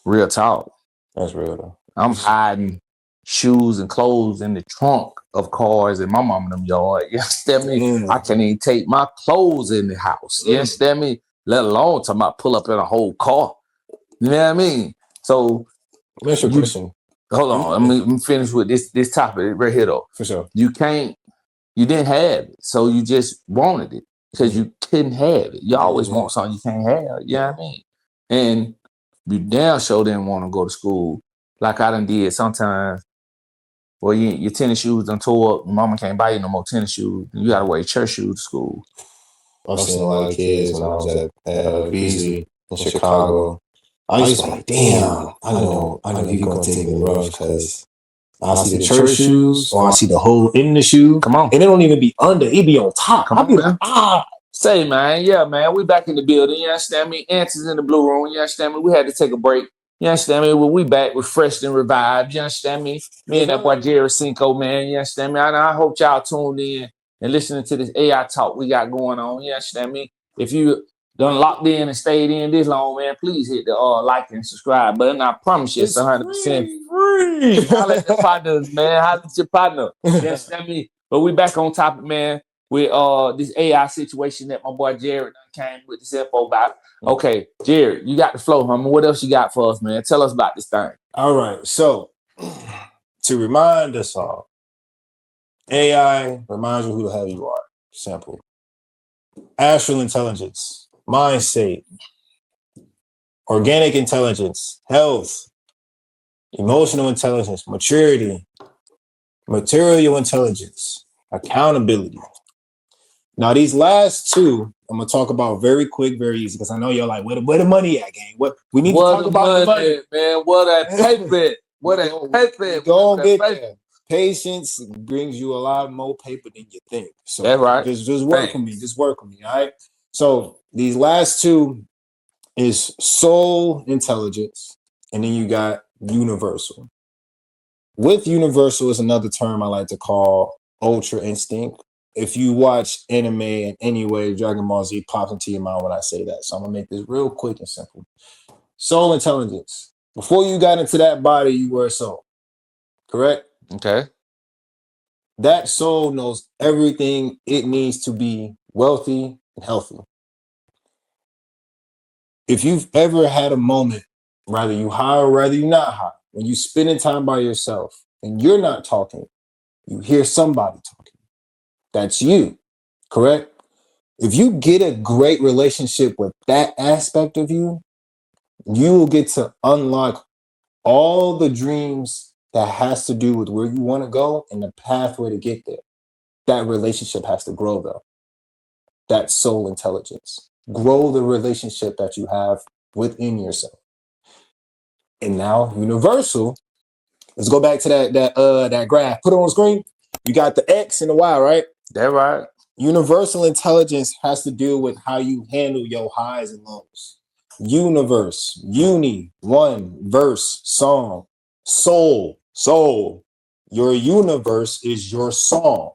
Real talk. That's real though. I'm hiding shoes and clothes in the trunk of cars in my mama them yard. You understand me? I can't even take my clothes in the house. You understand me? Let alone talking about pull up in a whole car. You know what I mean? So let me ask you a question. Hold on. Let me finish with this topic right here though. For sure. You didn't have it. So you just wanted it because you couldn't have it. You always want something you can't have. You know what I mean? And you damn sure didn't want to go to school like I done did sometimes. Well, your tennis shoes done tore up. Your mama can't buy you no more tennis shoes. You got to wear church shoes to school. I've seen a lot of kids when I was at Beasley in Chicago. I used to be like, damn, I know you're going to take me rough because I see the church shoes or I see the hole in the shoe. Come on. And it don't even be under. It be on top. Come on, like, Say, man, yeah, man, we back in the building. You understand me? Antics in the blue room. You understand me? We had to take a break. You understand me? Well, we back refreshed and revived. You understand me? Me and that boy Jared Ciinco, man. You understand me? I hope y'all tuned in and listening to this AI talk we got going on. You understand me? If you done locked in and stayed in this long, man, please hit the like and subscribe button. I promise you it's 100% free. Holla at the partners, man. Holla at your partner. You understand me? But we back on topic, man, with this AI situation that my boy Jared came with this info about. Okay, Jared, you got the flow, homie. What else you got for us, man? Tell us about this thing. All right. So, to remind us all, AI reminds you who the hell you are. Simple. Astral intelligence, mindset, organic intelligence, health, emotional intelligence, maturity, material intelligence, accountability. Now, these last two, I'm gonna talk about very quick, very easy, because I know you're like, where the money at, gang? What we need to talk about the money, man. What a paper, what a paper. Go and get there. Patience brings you a lot more paper than you think. So that's right. Just work with me. Just work with me. All right. So these last two is soul intelligence, and then you got universal. With universal is another term I like to call ultra instinct. If you watch anime in any way, Dragon Ball Z pops into your mind when I say that. So I'm gonna make this real quick and simple. Soul intelligence. Before you got into that body, you were a soul. Correct? Okay. That soul knows everything it needs to be wealthy and healthy. If you've ever had a moment, rather you high or rather you not high, when you spending time by yourself and you're not talking, you hear somebody talking. That's you, correct? If you get a great relationship with that aspect of you, you will get to unlock all the dreams that has to do with where you want to go and the pathway to get there. That relationship has to grow, though. That's soul intelligence. Grow the relationship that you have within yourself. And now, universal. Let's go back to that graph. Put it on the screen. You got the X and the Y, right? That's right. Universal intelligence has to do with how you handle your highs and lows. Universe, uni, one, verse, song, soul. Your universe is your song.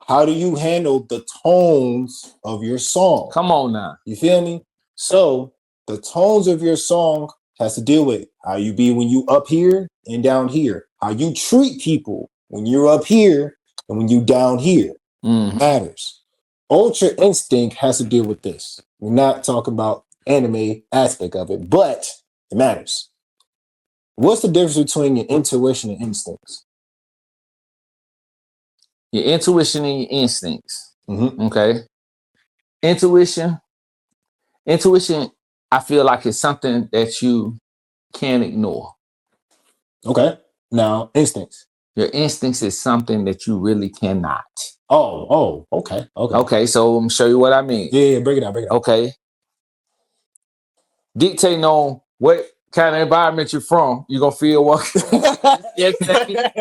How do you handle the tones of your song? Come on now. You feel me? So the tones of your song has to deal with how you be when you up here and down here. How you treat people when you're up here and when you down here. Matters. Ultra instinct has to deal with this. We're not talking about anime aspect of it, but it matters. What's the difference between your intuition and instincts? Your intuition and your instincts. Mm-hmm. Okay. Intuition, I feel like it's something that you can't ignore. Okay. Now, instincts. Your instincts is something that you really cannot. Oh, okay. Okay, so I'm gonna show you what I mean. Yeah, break it out. Okay. Dictating on what kind of environment you're from, you're gonna feel what.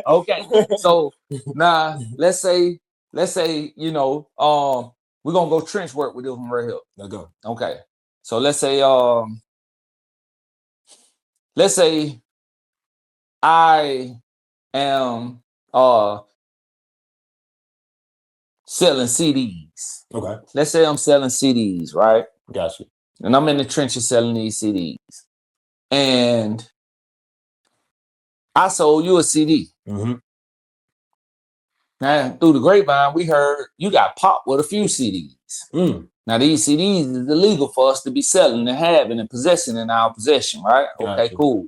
Okay. So now let's say, we're gonna go trench work with this one right here. Let's go. Okay. So let's say I am selling CDs. Okay. Let's say I'm selling CDs, right? Got you. and I'm in the trenches selling these CDs. And I sold you a CD. Mm-hmm. Now, through the grapevine, we heard you got popped with a few CDs. Mm. Now, these CDs is illegal for us to be selling and having and possessing in our possession, right? Gotcha. Okay, cool.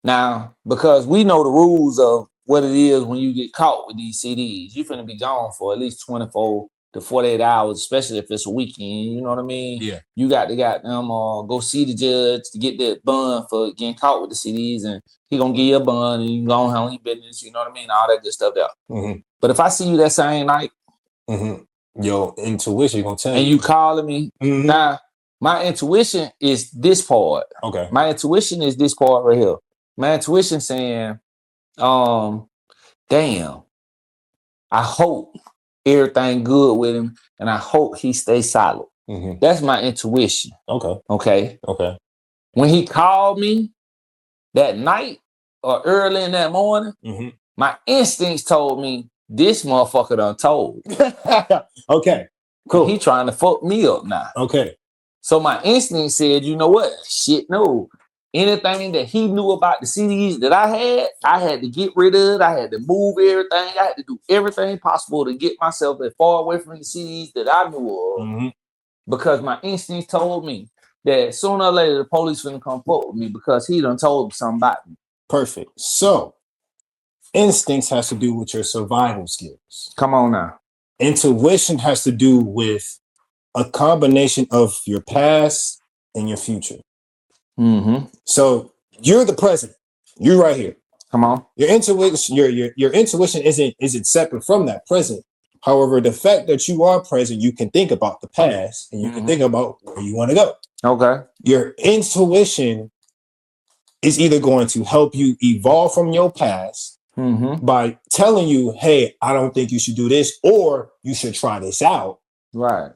Now, because we know the rules of what it is when you get caught with these CDs, you're finna be gone for at least 24 to 48 hours, especially if it's a weekend. You know what I mean? Yeah. You got to go see the judge to get that bond for getting caught with the CDs, and he gonna give you a bond, and you can go on handle your business. You know what I mean? All that good stuff there. Mm-hmm. But if I see you that same night, your intuition gonna tell you, and you calling me, now my intuition is this part. Okay. My intuition is this part right here. My intuition saying, damn, I hope everything good with him, and I hope he stays solid. Mm-hmm. That's my intuition. Okay. Okay. When he called me that night or early in that morning, my instincts told me this motherfucker done told. Okay. Cool. He trying to fuck me up now. Okay. So my instinct said, you know what? Shit, no. Anything that he knew about the CDs that I had to get rid of it. I had to move everything. I had to do everything possible to get myself as far away from the CDs that I knew of. Because my instincts told me that sooner or later the police finna come fuck with me because he done told something about me. Perfect. So instincts has to do with your survival skills. Come on now. Intuition has to do with a combination of your past and your future. So you're the present. You're right here. Come on. Your intuition, your intuition isn't separate from that present. However, the fact that you are present, you can think about the past and you can think about where you want to go. Okay. Your intuition is either going to help you evolve from your past by telling you, hey, I don't think you should do this, or you should try this out. Right.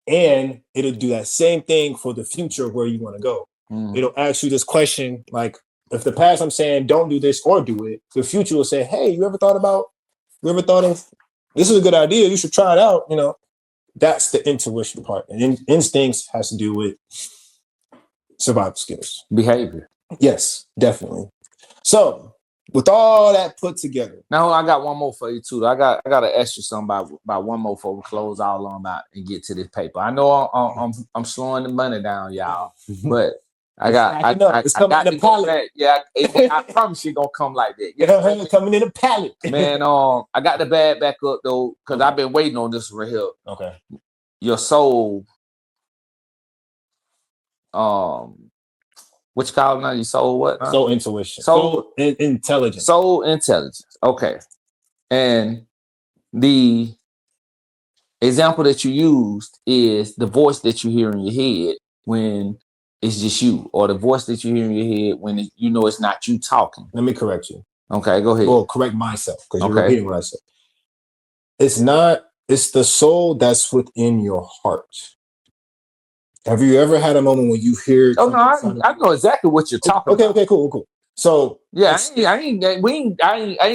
And it'll do that same thing for the future of where you want to go. It'll ask you this question, like, if the past I'm saying don't do this or do it, the future will say, hey, you ever thought of this is a good idea, you should try it out. You know, that's the intuition part. And instincts has to do with survival skills. Behavior. Yes, definitely. So with all that put together. Now I got one more for you too. I gotta ask you something about one more before we close all on out and get to this paper. I know I'm slowing the money down, y'all, but I got the pallet. Yeah, I promise you gonna come like that. Yeah, coming in a pallet. Man, I got the bag back up though, because I've been waiting on this right here. Okay. Your soul, what you call it now? Your soul what? Huh? Soul intuition. Soul intelligence. Soul intelligence. Okay. And the example that you used is the voice that you hear in your head when it's just you, or the voice that you hear in your head when you know it's not you talking. Let me correct you. Okay, go ahead. Well, correct myself, because you're repeating what I said. It's the soul that's within your heart. Have you ever had a moment when you hear? Oh no, I know exactly what you're talking about. Okay, cool. So yeah, I ain't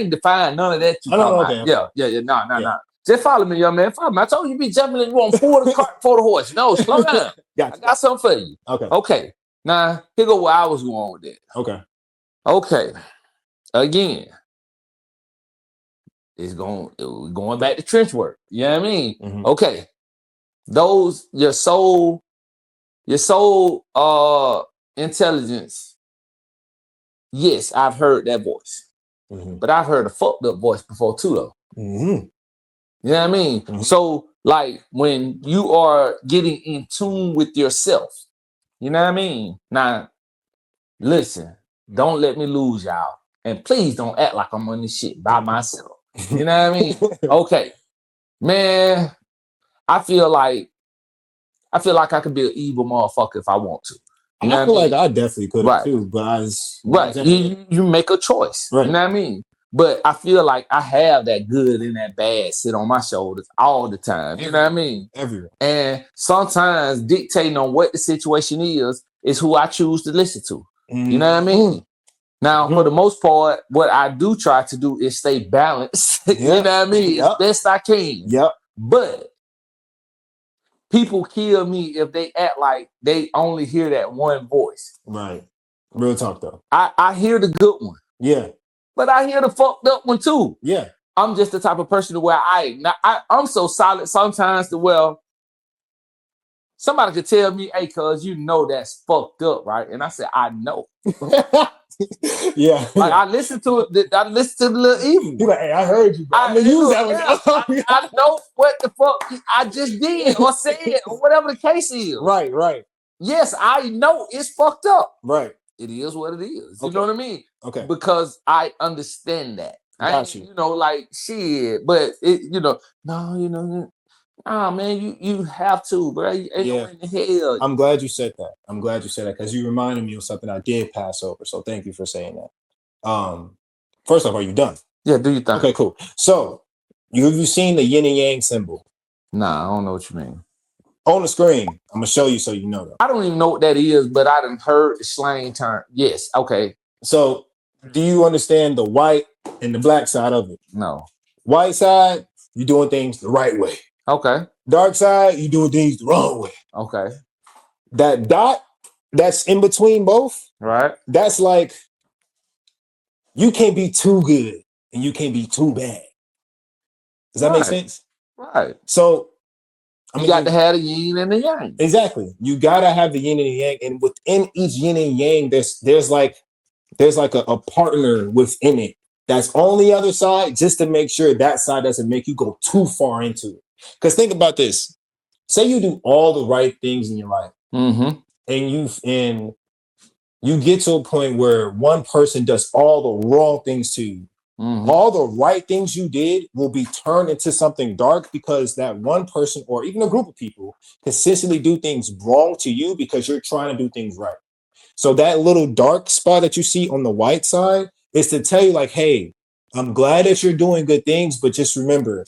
defined none of that. No. Just follow me, young man. Follow me. I told you be jumping and you want pull the cart for the horse. No, slow down. Gotcha. I got something for you. Okay. Now here go where I was going with that. Okay. Again, it's going back to trench work. You know what I mean? Okay. Your soul intelligence. Yes, I've heard that voice. But I've heard a fucked up voice before too, though. You know what I mean? So, like, when you are getting in tune with yourself, you know what I mean? Now, listen, don't let me lose y'all. And please don't act like I'm on this shit by myself. You know what I mean? Okay. Man, I feel like I could be an evil motherfucker if I want to. You know I feel like I definitely could have too, but you make a choice. Right. You know what I mean? But I feel like I have that good and that bad sit on my shoulders all the time. You know what I mean? Everywhere. And sometimes dictating on what the situation is who I choose to listen to. You know what I mean? Now, for the most part, what I do try to do is stay balanced. You know what I mean? As best I can. Yep. But people kill me if they act like they only hear that one voice. Right. Real talk though. I hear the good one. Yeah. But I hear the fucked up one too. Yeah. I'm just the type of person to where I'm so solid sometimes to well, somebody could tell me, hey, cuz you know that's fucked up, right? And I said, I know. Yeah. Like I listen to it, I listen to the little evil. You're like, hey, I heard you, bro. I'm gonna use that one. I know what the fuck I just did or said or whatever the case is. Right, right. Yes, I know it's fucked up. Right. It is what it is. You Okay. know what I mean? Okay. Because I understand that. Got you. You know, like shit, but it, you know, no, you know, man, you have to, bro. Ain't no in the hell. I'm glad you said that. I'm glad you said that because you reminded me of something I did pass over. So thank you for saying that. First off, are you done? Yeah, do you think? Okay, cool. So have you seen the yin and yang symbol? Nah, I don't know what you mean. On the screen, I'm gonna show you so you know though. I don't even know what that is, but I done heard the slang term. Yes, okay. So do you understand the white and the black side of it? No. White side, you're doing things the right way. Okay. Dark side, you're doing things the wrong way. Okay. That dot that's in between both, right? That's like you can't be too good and you can't be too bad. Does that make sense? Right. So you got to have the yin and the yang. Exactly. You gotta have the yin and the yang, and within each yin and yang, there's like a partner within it that's on the other side, just to make sure that side doesn't make you go too far into it. Because think about this: say you do all the right things in your life, and you get to a point where one person does all the wrong things to you. All the right things you did will be turned into something dark because that one person or even a group of people consistently do things wrong to you because you're trying to do things right. So that little dark spot that you see on the white side is to tell you like, hey, I'm glad that you're doing good things, but just remember,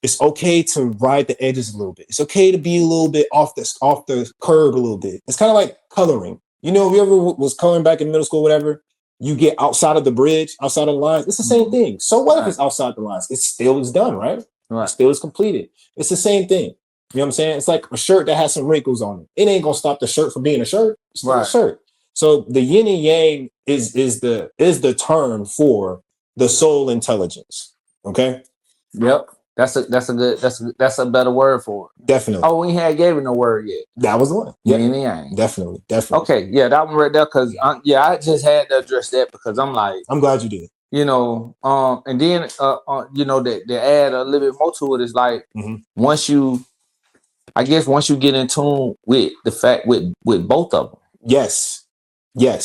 it's okay to ride the edges a little bit. It's okay to be a little bit off the curb a little bit. It's kind of like coloring. You know, if you ever was coloring back in middle school, whatever, you get outside of the bridge, outside of the lines. It's the same thing. So what if it's outside the lines? It still is done, right? It still is completed. It's the same thing. You know what I'm saying? It's like a shirt that has some wrinkles on it. It ain't gonna stop the shirt from being a shirt. It's still a shirt. So the yin and yang is the term for the soul intelligence. Okay. Yep. That's a better word for it. Definitely. Oh, we hadn't gave it no word yet. That was the one. Yeah. Yin and yang. Definitely. Okay. Yeah, that one right there. Cause I just had to address that because I'm like, I'm glad you did. You know, and then you know, they add a little bit more to it is like once you get in tune with the fact with both of them. Yes.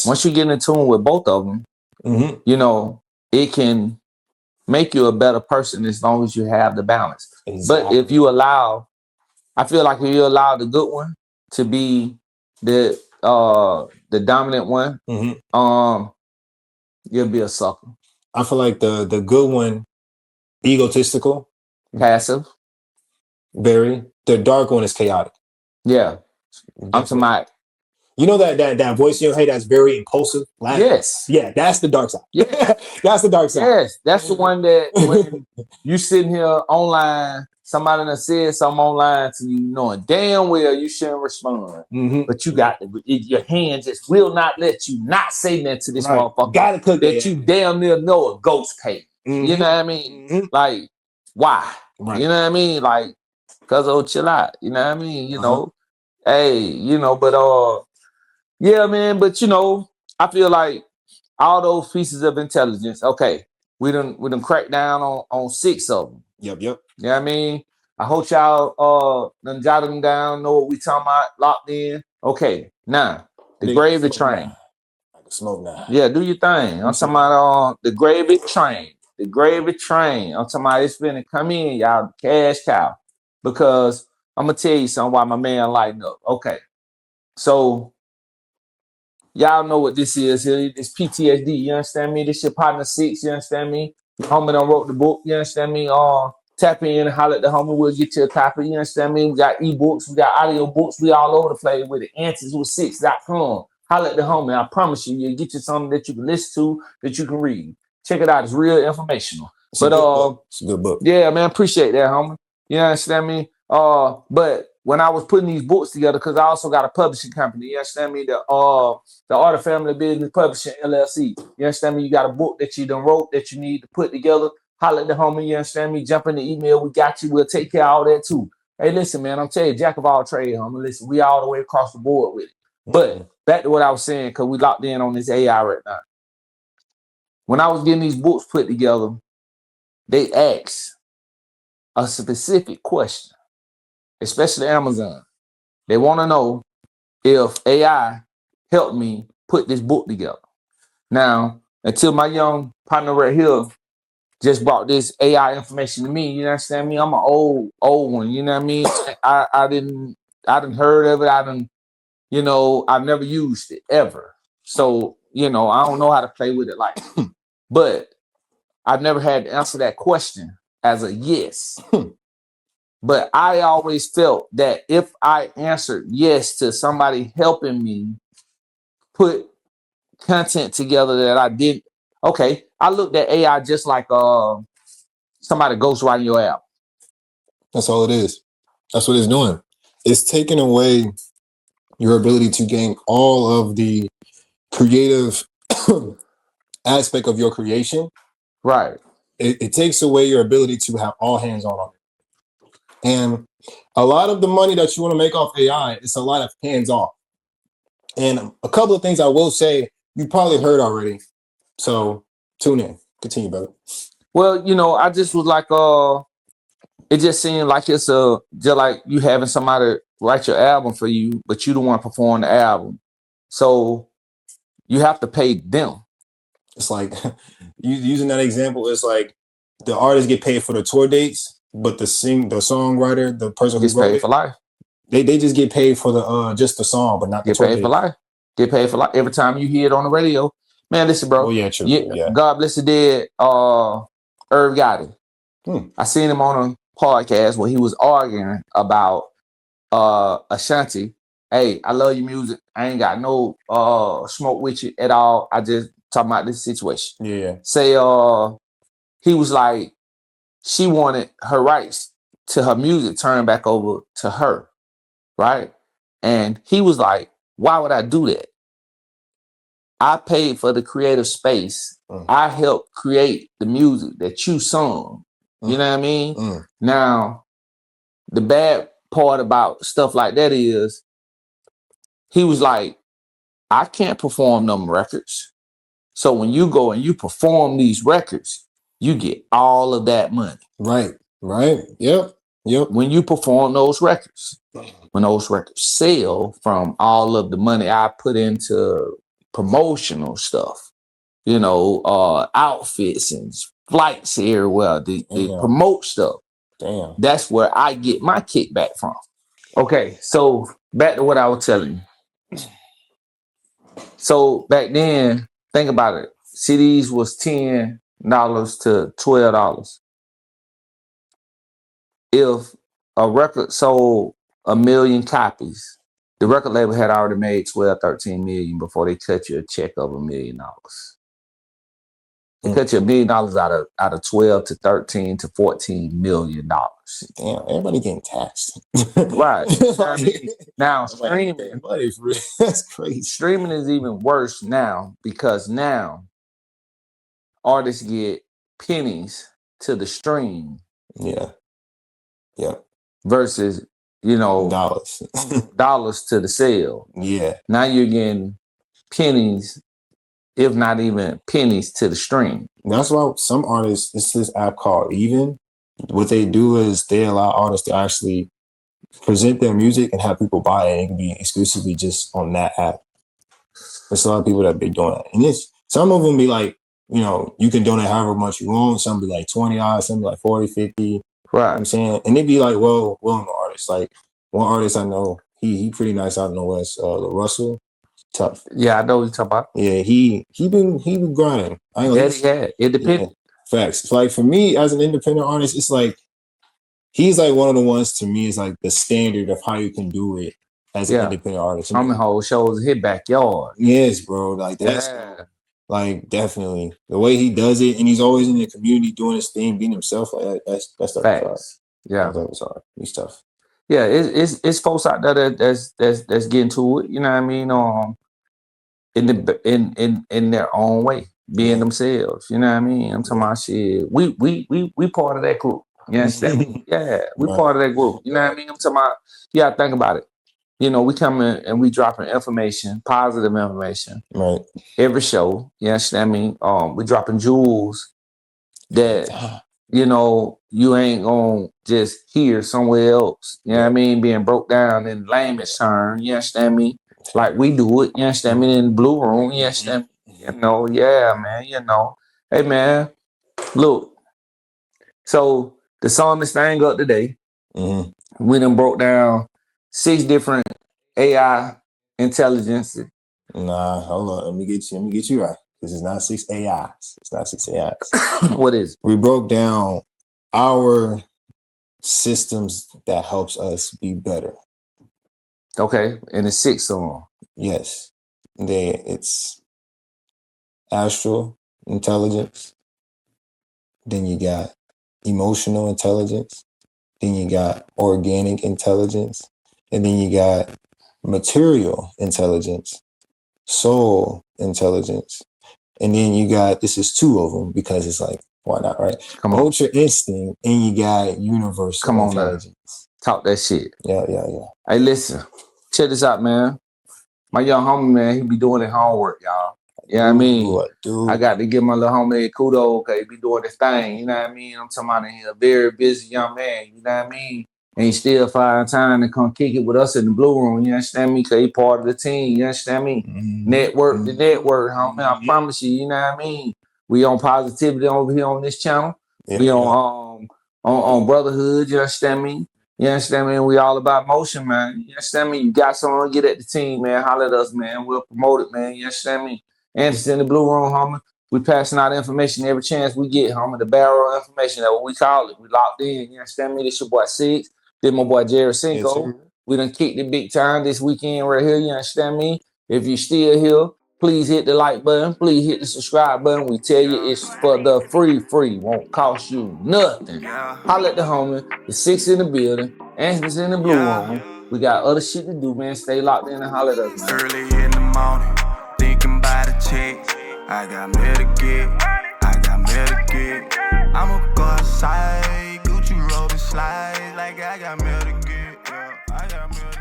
Once you get in tune with both of them, you know, it can make you a better person as long as you have the balance. Exactly. But if you allow, I feel like if you allow the good one to be the dominant one, you'll be a sucker. I feel like the good one, egotistical, passive, very. The dark one is chaotic. Yeah, I'm talking about. You know that voice in your head that's very impulsive. Yes. Yeah, that's the dark side. Yeah, that's the dark side. Yes, that's the one that when you sitting here online, somebody done said something online to you, knowing damn well you shouldn't respond, but you got your hand just will not let you not say that to this motherfucker. Gotta cook that you damn near know a ghost pay. You know what I mean? Like, why? Right. You know what I mean? Like, cause chill out. You know what I mean? You know, hey, you know, but yeah, man. But you know, I feel like all those pieces of intelligence. Okay, we done cracked down on 6 of them. Yep. You know what I mean? I hope y'all done jotted them down, know what we talking about, locked in. Okay, now the gravy train. I can smoke now. Yeah, do your thing. I'm talking about the gravy train. The gravy train. I'm talking about it's finna come in, y'all, cash cow. Because I'm gonna tell you something why my man lighting up. Okay. So y'all know what this is here. It's PTSD, you understand me? This your partner 6, you understand me? Homie done wrote the book, you understand me? Tap in and holler at the homie, we'll get you a copy, you understand me? We got ebooks, we got audio books, we all over the place with it. Antics with 6.com. Holler at the homie, I promise you, you'll get you something that you can listen to, that you can read. Check it out, it's real informational. It's a good book. Yeah, man, appreciate that, homie. You understand me? But when I was putting these books together, because I also got a publishing company, you understand me? The Art of Family Business Publishing LLC. You understand me? You got a book that you done wrote that you need to put together. Holler at the homie, you understand me? Jump in the email, we got you. We'll take care of all that too. Hey, listen, man, I'm telling you, jack of all trades, homie. Listen, we all the way across the board with it. But back to what I was saying, because we locked in on this AI right now. When I was getting these books put together, they asked a specific question, especially Amazon. They want to know if AI helped me put this book together. Now, until my young partner right here just brought this AI information to me, you understand me? I'm an old one, you know what I mean? I didn't heard of it. I've never used it ever. So, I don't know how to play with it like but I've never had to answer that question as a yes. But I always felt that if I answered yes to somebody helping me put content together that I did, okay, I looked at AI just like somebody ghostwriting your app. That's all it is. That's what it's doing. It's taking away your ability to gain all of the creative aspect of your creation. Right. It takes away your ability to have all hands on it. And a lot of the money that you want to make off AI, it's a lot of hands off. And a couple of things I will say, you probably heard already. So tune in. Continue, brother. Well, I just was like, it just seemed like it's just like you having somebody write your album for you, but you don't want to perform the album. So you have to pay them. It's like using that example, it's like the artists get paid for the tour dates, but the songwriter, the person who gets wrote paid it, for life. They just get paid for the just the song, but not the Get tour paid date. for life. Get paid for life. Every time you hear it on the radio. Man, listen, bro. Oh, yeah, true. Yeah. God bless the dead, Irv Gotti. I seen him on a podcast where he was arguing about Ashanti. Hey, I love your music. I ain't got no smoke with you at all. I just talking about this situation. Yeah. Say he was like, she wanted her rights to her music turned back over to her. Right? And he was like, why would I do that? I paid for the creative space. I helped create the music that you sung. You know what I mean? Now, the bad part about stuff like that is he was like, I can't perform them records. So when you go and you perform these records, you get all of that money. Right. Yep. When you perform those records, when those records sell from all of the money I put into promotional stuff, outfits and flights everywhere, they promote stuff. Damn. That's where I get my kickback from. Okay, so back to what I was telling you. So back then, think about it. CDs was $10 to $12. If a record sold 1 million copies, the record label had already made 12, 13 million before they cut you a check of $1 million. They cut you $1 million out of 12 to 13 to 14 million dollars. Damn, everybody getting taxed. Right. Now streaming, that's crazy. Streaming is even worse now because now artists get pennies to the stream. Yeah. Versus, dollars to the sale. Yeah. Now you're getting pennies, if not even pennies to the stream. That's why some artists, it's this app called Even. What they do is they allow artists to actually present their music and have people buy it. It can be exclusively just on that app. There's a lot of people that be doing that. And some of them be like, you can donate however much you want. Some be like $20, some be like 40, 50. Right. You know what I'm saying? And they be like, well, artists. Like one artist I know, he pretty nice out in the West, Russell. Tough. Yeah, I know what you're talking about. Yeah, he been grinding. Independent. Yeah, facts. Like for me as an independent artist, it's like he's like one of the ones to me is like the standard of how you can do it as an independent artist. I'm in whole shows his backyard. Yes, bro. Like that's like definitely the way he does it, and he's always in the community doing his thing, being himself. Like that's tough. Facts. Yeah, that's hard. He's tough. yeah, it's folks out there that's getting to it. You know what I mean? In their own way, being themselves. You know what I mean? I'm talking about shit. We part of that group. You understand? Yeah, we part of that group. You know what I mean? I'm talking about. Yeah, think about it. You know, we come in and we dropping information, positive information, Right. every show. You understand me? We dropping jewels that you know you ain't gonna just hear somewhere else. You know what I mean? Being broke down in layman's term. You understand me? Like we do it. You understand me? In the blue room. You understand me? You know, yeah, man. You know, hey, man. Look, so the song this thing up today. We done broke down 6 different AI intelligence. Nah, hold on. Let me get you right. This is not 6 AIs. It's not 6 AIs. What is it? We broke down our systems that helps us be better. Okay, and it's 6 song. Yes. It's astral intelligence. Then you got emotional intelligence. Then you got organic intelligence. And then you got material intelligence, soul intelligence. And then you got, this is 2 of them because it's like, why not, right? Come on. Ultra instinct, and you got universal Come on, intelligence. Talk that shit. Yeah. Hey, listen, check this out, man. My young homie, man, he be doing his homework, y'all. You know what I mean? I got to give my little homie kudos because he be doing his thing. You know what I mean? I'm talking about he's a very busy young man. You know what I mean? And he still find time to come kick it with us in the blue room. You understand me? Because he part of the team. You understand me? Network to network, homie. I promise you. You know what I mean? We on positivity over here on this channel. We on brotherhood. You understand me? You understand me? We all about motion, man. You understand me? You got someone to get at the team, man. Holler at us, man. We'll promote it, man. You understand me? Antics in the blue room, homie. We passing out information every chance we get, homie. The barrel information, that's what we call it. We locked in. You understand me? This your boy Six. This my boy Jared Ciinco. We done kicked it big time this weekend right here. You understand me? If you still here, please hit the like button. Please hit the subscribe button. We tell you it's for the free. Won't cost you nothing. Holler at the homie. The Six in the building. Antics in the blue room. We got other shit to do, man. Stay locked in and holler at us, man. Early in the morning, thinking about a check. I got mail to get. I'ma go outside, Gucci roll the slide like I got mail to get. Yeah, I got mail